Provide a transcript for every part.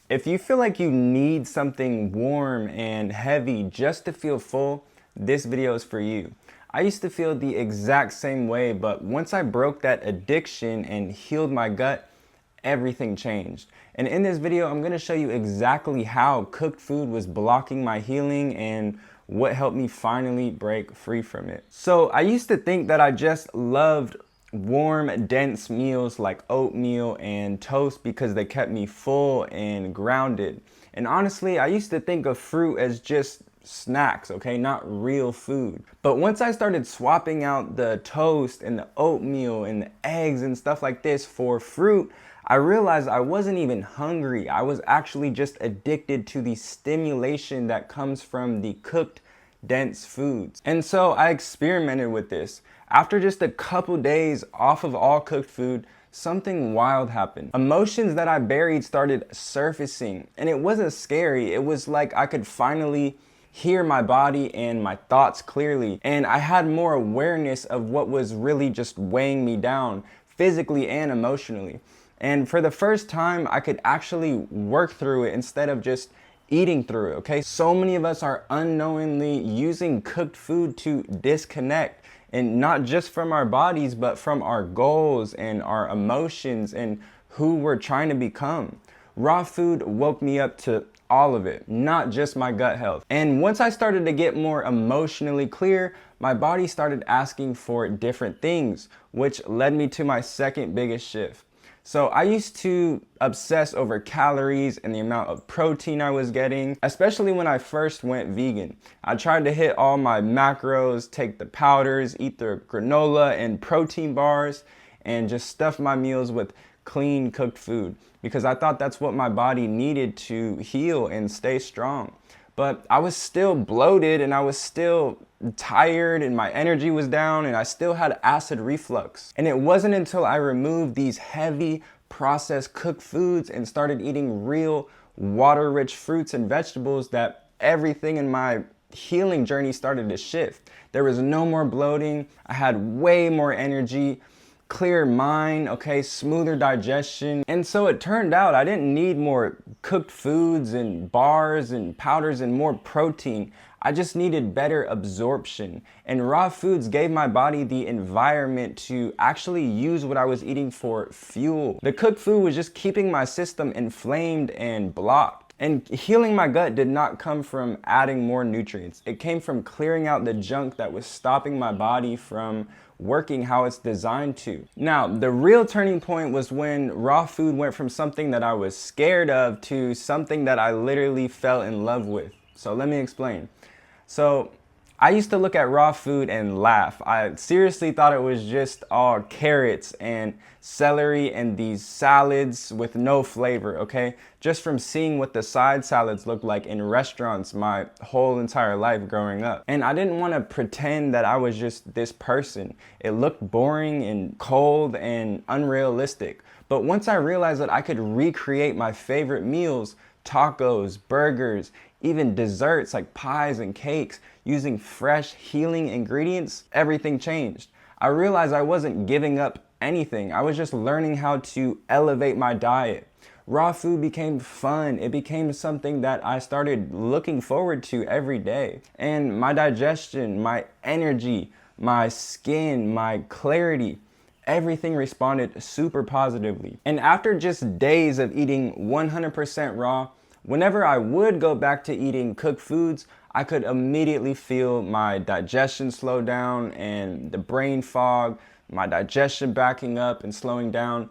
If you feel like you need something warm and heavy just to feel full, this video is for you. I used to feel the exact same way, but once I broke that addiction and healed my gut, everything changed. And in this video, I'm gonna show you exactly how cooked food was blocking my healing and what helped me finally break free from it. So I used to think that I just loved warm, dense meals like oatmeal and toast because they kept me full and grounded. And honestly, I used to think of fruit as just snacks, okay, not real food. But once I started swapping out the toast and the oatmeal and the eggs and stuff like this for fruit, I realized I wasn't even hungry. I was actually just addicted to the stimulation that comes from the cooked dense foods. And so I experimented with this. After just a couple days off of all cooked food, something wild happened. Emotions that I buried started surfacing, and it wasn't scary. It was like I could finally hear my body and my thoughts clearly, and I had more awareness of what was really just weighing me down physically and emotionally. And for the first time, I could actually work through it instead of just eating through it, okay? So many of us are unknowingly using cooked food to disconnect, and not just from our bodies, but from our goals and our emotions and who we're trying to become. Raw food woke me up to all of it, not just my gut health. And once I started to get more emotionally clear, my body started asking for different things, which led me to my second biggest shift. So I used to obsess over calories and the amount of protein I was getting, especially when I first went vegan. I tried to hit all my macros, take the powders, eat the granola and protein bars, and just stuff my meals with clean cooked food because I thought that's what my body needed to heal and stay strong. But I was still bloated and I was still tired and my energy was down and I still had acid reflux. And it wasn't until I removed these heavy processed cooked foods and started eating real water-rich fruits and vegetables that everything in my healing journey started to shift. There was no more bloating. I had way more energy, clear mind, okay, smoother digestion. And so it turned out I didn't need more cooked foods and bars and powders and more protein. I just needed better absorption. And raw foods gave my body the environment to actually use what I was eating for fuel. The cooked food was just keeping my system inflamed and blocked. And healing my gut did not come from adding more nutrients. It came from clearing out the junk that was stopping my body from working how it's designed to. Now, the real turning point was when raw food went from something that I was scared of to something that I literally fell in love with. So let me explain. So I used to look at raw food and laugh. I seriously thought it was just all carrots and celery and these salads with no flavor, okay? Just from seeing what the side salads looked like in restaurants my whole entire life growing up. And I didn't want to pretend that I was just this person. It looked boring and cold and unrealistic. But once I realized that I could recreate my favorite meals, tacos, burgers, even desserts like pies and cakes, using fresh healing ingredients, everything changed. I realized I wasn't giving up anything. I was just learning how to elevate my diet. Raw food became fun. It became something that I started looking forward to every day. And my digestion, my energy, my skin, my clarity, everything responded super positively. And after just days of eating 100% raw, whenever I would go back to eating cooked foods, I could immediately feel my digestion slow down and the brain fog, my digestion backing up and slowing down,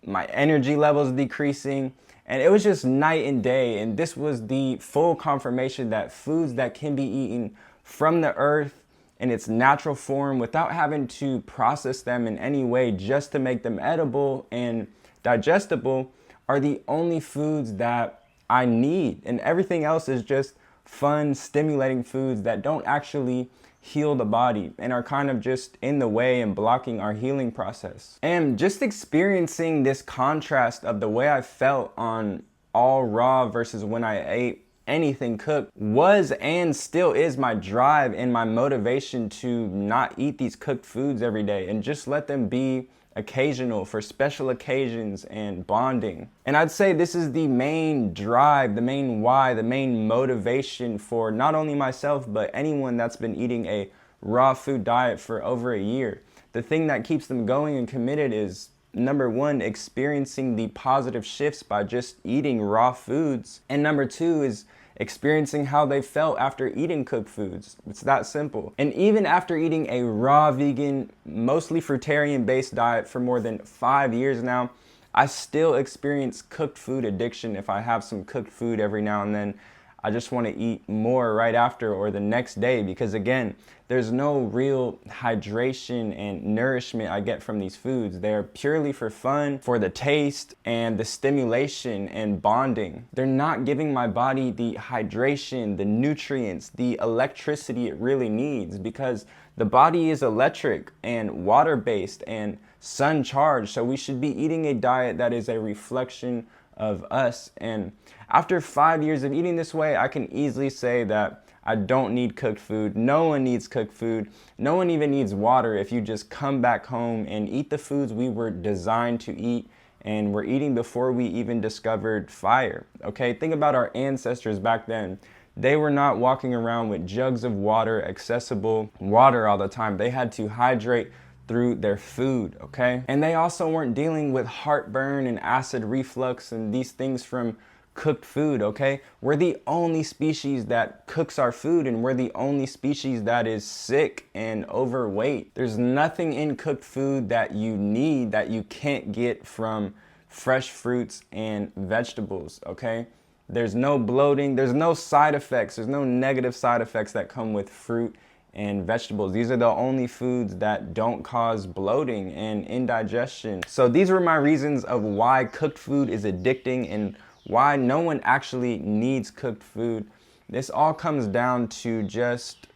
my energy levels decreasing, and it was just night and day. And this was the full confirmation that foods that can be eaten from the earth in its natural form without having to process them in any way just to make them edible and digestible are the only foods that I need. And everything else is just fun, stimulating foods that don't actually heal the body and are kind of just in the way and blocking our healing process. And just experiencing this contrast of the way I felt on all raw versus when I ate anything cooked was and still is my drive and my motivation to not eat these cooked foods every day and just let them be occasional, for special occasions and bonding. And I'd say this is the main drive, the main why, the main motivation for not only myself, but anyone that's been eating a raw food diet for over a year. The thing that keeps them going and committed is, number one, experiencing the positive shifts by just eating raw foods. And number two is experiencing how they felt after eating cooked foods. It's that simple. And even after eating a raw vegan, mostly fruitarian based diet for more than 5 years now, I still experience cooked food addiction. If I have some cooked food every now and then, I just want to eat more right after or the next day, because again, there's no real hydration and nourishment I get from these foods. They're purely for fun, for the taste and the stimulation and bonding. They're not giving my body the hydration, the nutrients, the electricity it really needs, because the body is electric and water-based and sun-charged. So we should be eating a diet that is a reflection of us. And after 5 years of eating this way, I can easily say that I don't need cooked food. No one needs cooked food. No one even needs water if you just come back home and eat the foods we were designed to eat and were eating before we even discovered fire. Okay, think about our ancestors back then. They were not walking around with jugs of water, accessible water all the time. They had to hydrate through their food, okay? And they also weren't dealing with heartburn and acid reflux and these things from cooked food, okay? We're the only species that cooks our food, and we're the only species that is sick and overweight. There's nothing in cooked food that you need that you can't get from fresh fruits and vegetables, okay? There's no bloating, there's no side effects, there's no negative side effects that come with fruit and vegetables. These are the only foods that don't cause bloating and indigestion. So these were my reasons of why cooked food is addicting and why no one actually needs cooked food. This all comes down to just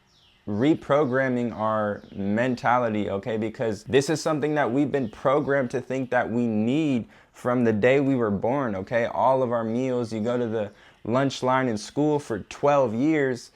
reprogramming our mentality, okay? Because this is something that we've been programmed to think that we need from the day we were born, okay? All of our meals, you go to the lunch line in school for 12 years,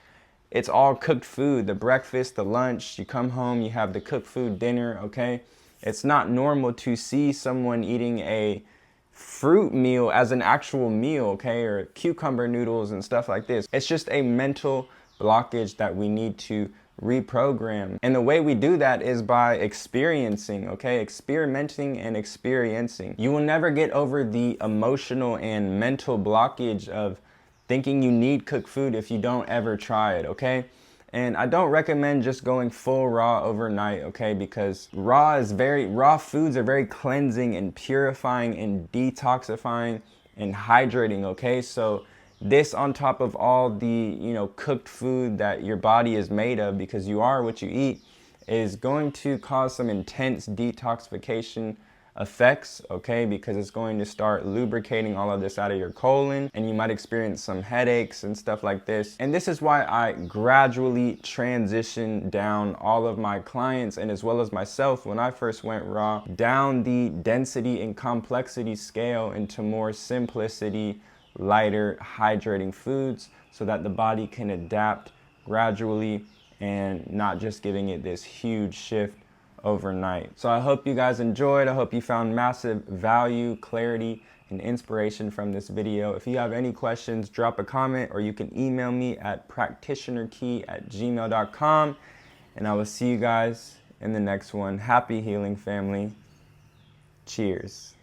it's all cooked food, the breakfast, the lunch, you come home, you have the cooked food dinner, okay? It's not normal to see someone eating a fruit meal as an actual meal, okay? Or cucumber noodles and stuff like this. It's just a mental blockage that we need to reprogram. And the way we do that is by experiencing, okay? Experimenting and experiencing. You will never get over the emotional and mental blockage of thinking you need cooked food if you don't ever try it, okay? And I don't recommend just going full raw overnight, okay? Because raw foods are very cleansing and purifying and detoxifying and hydrating, okay? So this on top of all the, cooked food that your body is made of, because you are what you eat, is going to cause some intense detoxification effects, okay? Because it's going to start lubricating all of this out of your colon, and you might experience some headaches and stuff like this. And this is why I gradually transition down all of my clients, and as well as myself when I first went raw, down the density and complexity scale into more simplicity, lighter, hydrating foods, so that the body can adapt gradually and not just giving it this huge shift overnight. So I hope you guys enjoyed. I hope you found massive value, clarity, and inspiration from this video. If you have any questions, drop a comment, or you can email me at practitionerkey@gmail.com, and I will see you guys in the next one. Happy healing, family. Cheers.